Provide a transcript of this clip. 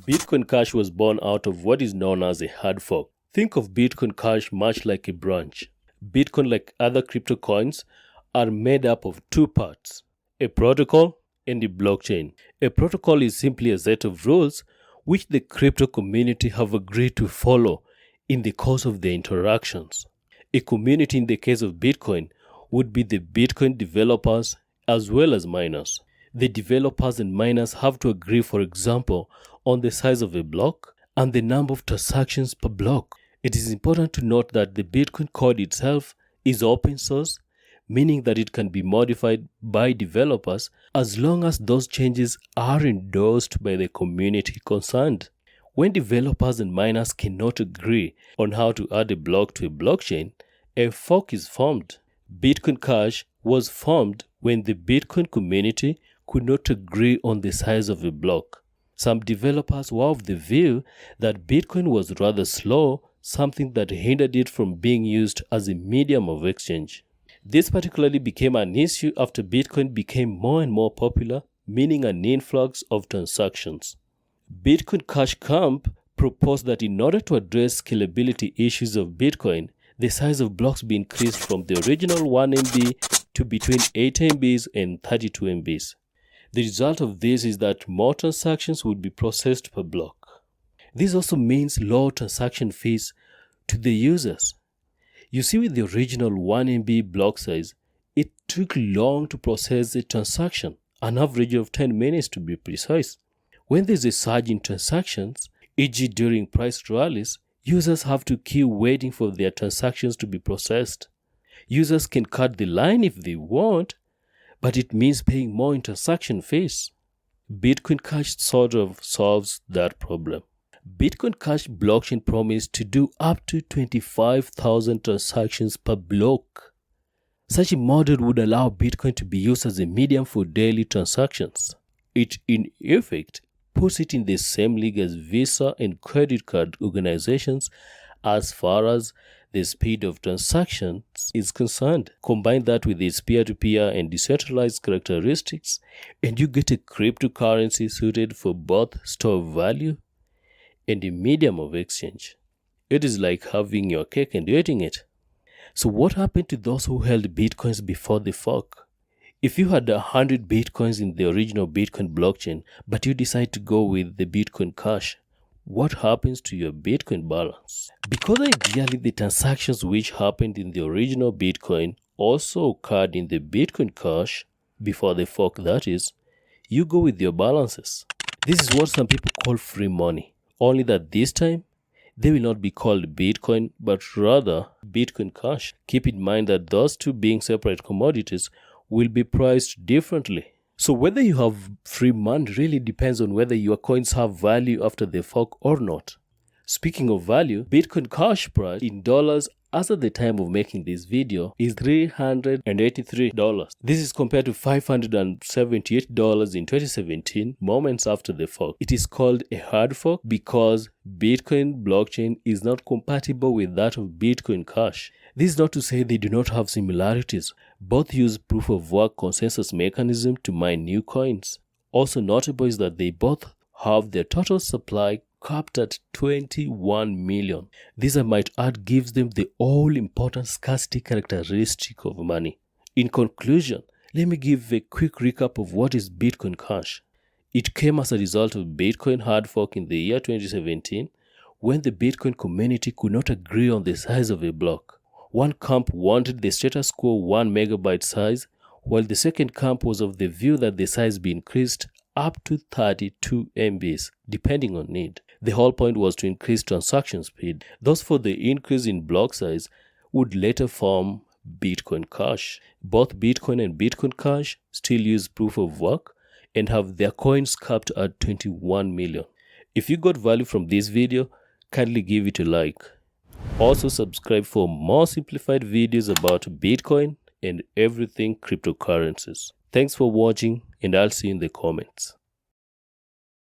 Bitcoin Cash was born out of what is known as a hard fork. Think of Bitcoin Cash much like a branch. Bitcoin, like other crypto coins, are made up of two parts, a protocol and a blockchain. A protocol is simply a set of rules which the crypto community have agreed to follow in the course of their interactions. A community in the case of Bitcoin would be the Bitcoin developers as well as miners. The developers and miners have to agree, for example, on the size of a block and the number of transactions per block. It is important to note that the Bitcoin code itself is open source, meaning that it can be modified by developers as long as those changes are endorsed by the community concerned. When developers and miners cannot agree on how to add a block to a blockchain, a fork is formed. Bitcoin Cash was formed when the Bitcoin community could not agree on the size of a block. Some developers were of the view that Bitcoin was rather slow, something that hindered it from being used as a medium of exchange. This particularly became an issue after Bitcoin became more and more popular, meaning an influx of transactions. Bitcoin Cash Camp proposed that in order to address scalability issues of Bitcoin, the size of blocks be increased from the original 1 MB to between 8 MBs and 32 MBs. The result of this is that more transactions would be processed per block. This also means lower transaction fees to the users. You see, with the original 1 MB block size, it took long to process a transaction, an average of 10 minutes to be precise. When there's a surge in transactions, e.g. during price rallies, users have to queue waiting for their transactions to be processed. Users can cut the line if they want, but it means paying more in transaction fees. Bitcoin Cash sort of solves that problem. Bitcoin Cash blockchain promised to do up to 25,000 transactions per block. Such a model would allow Bitcoin to be used as a medium for daily transactions. It, in effect, puts it in the same league as Visa and credit card organizations as far as the speed of transactions is concerned. Combine that with its peer-to-peer and decentralized characteristics, and you get a cryptocurrency suited for both store value and a medium of exchange. It is like having your cake and eating it. So what happened to those who held Bitcoins before the fork? If you had 100 Bitcoins in the original Bitcoin blockchain, but you decide to go with the Bitcoin Cash, what happens to your Bitcoin balance? Because ideally the transactions which happened in the original Bitcoin also occurred in the Bitcoin Cash, before the fork that is, you go with your balances. This is what some people call free money. Only that this time, they will not be called Bitcoin, but rather Bitcoin Cash. Keep in mind that those two being separate commodities will be priced differently. So whether you have free money really depends on whether your coins have value after the fork or not. Speaking of value, Bitcoin Cash price in dollars as at the time of making this video is $383. This is compared to $578 in 2017, moments after the fork. It is called a hard fork because Bitcoin blockchain is not compatible with that of Bitcoin Cash. This is not to say they do not have similarities. Both use proof of work consensus mechanism to mine new coins. Also notable is that they both have their total supply capped at 21 million. This, I might add, gives them the all-important scarcity characteristic of money. In conclusion, let me give a quick recap of what is Bitcoin Cash. It came as a result of Bitcoin hard fork in the year 2017, when the Bitcoin community could not agree on the size of a block. One camp wanted the status quo 1 megabyte size, while the second camp was of the view that the size be increased up to 32 MBs, depending on need. The whole point was to increase transaction speed. Thus, for the increase in block size would later form Bitcoin Cash. Both Bitcoin and Bitcoin Cash still use proof of work and have their coins capped at 21 million. If you got value from this video, kindly give it a like. Also subscribe for more simplified videos about Bitcoin and everything cryptocurrencies. Thanks for watching, and I'll see you in the comments.